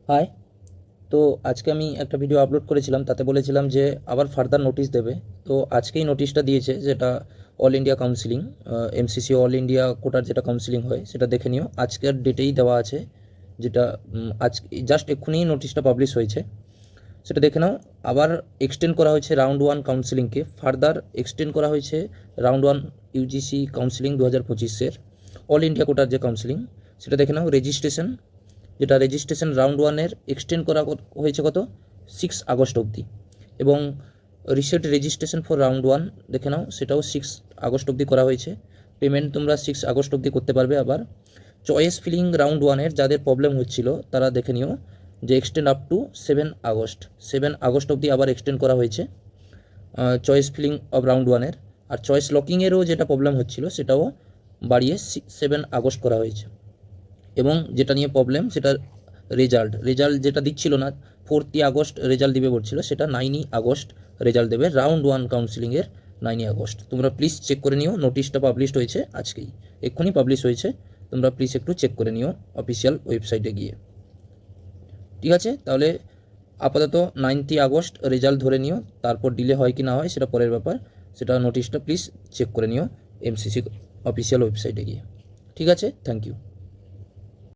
High. তো আজকে আমি একটা ভিডিও আপলোড করেছিলাম, তাতে বলেছিলাম যে আবার ফার্দার নোটিশ দেবে। তো আজকেই নোটিশটা দিয়েছে, যেটা all India counselling, MCC all India কোটার যেটা কাউন্সিলিং হয় সেটা দেখে নিও। আজকের ডেটেই দেওয়া আছে, যেটা আজ জাস্ট এক্ষুনি নোটিশটা পাবলিশ হয়েছে, সেটা দেখে নাও। আবার এক্সটেন্ড করা হয়েছে রাউন্ড ওয়ান কাউন্সিলিংকে, ফার্দার এক্সটেন্ড করা হয়েছে রাউন্ড ওয়ান ইউজিসি কাউন্সিলিং 2025-এর অল ইন্ডিয়া কোটার যে কাউন্সিলিং, সেটা দেখে নাও। রেজিস্ট্রেশন, যেটা রেজিস্ট্রেশন রাউন্ড ওয়ানের এক্সটেন্ড করা হয়েছে কত, 6 আগস্ট অবধি। এবং reset registration for round one দেখে নাও, সেটাও 6 আগস্ট অবধি করা হয়েছে। পেমেন্ট তোমরা 6 আগস্ট অবধি করতে পারবে। আবার চয়েস ফিলিং রাউন্ড ওয়ানের যাদের প্রবলেম হচ্ছিল তারা দেখে নিও যে extend up to 7 August, 7 August অবধি আবার এক্সটেন্ড করা হয়েছে চয়েস ফিলিং অফ রাউন্ড ওয়ানের। আর চয়েস লকিংয়েরও যেটা প্রবলেম হচ্ছিল সেটাও বাড়িয়ে 7 আগস্ট করা হয়েছে। এবং যেটা নিয়ে প্রবলেম সেটা রেজাল্ট যেটা দিচ্ছিল না, 4 আগস্ট রেজাল্ট দিবে বলছিল, সেটা 9 আগস্ট রেজাল্ট দেবে রাউন্ড ওয়ান কাউন্সিলিংয়ের। 9 আগস্ট তোমরা প্লিজ চেক করে নিও। নোটিশটা পাবলিশড হয়েছে আজকেই, এক্ষুনি পাবলিশ হয়েছে। তোমরা প্লিজ একটু চেক করে নিও অফিসিয়াল ওয়েবসাইটে গিয়ে। ঠিক আছে, তাহলে আপাতত 9 আগস্ট রেজাল্ট ধরে নিও, তারপর ডিলে হয় কি না হয় সেটা পরের ব্যাপার। সেটা নোটিশটা প্লিজ চেক করে নিও এমসিসি অফিসিয়াল ওয়েবসাইটে গিয়ে। ঠিক আছে, থ্যাংক ইউ।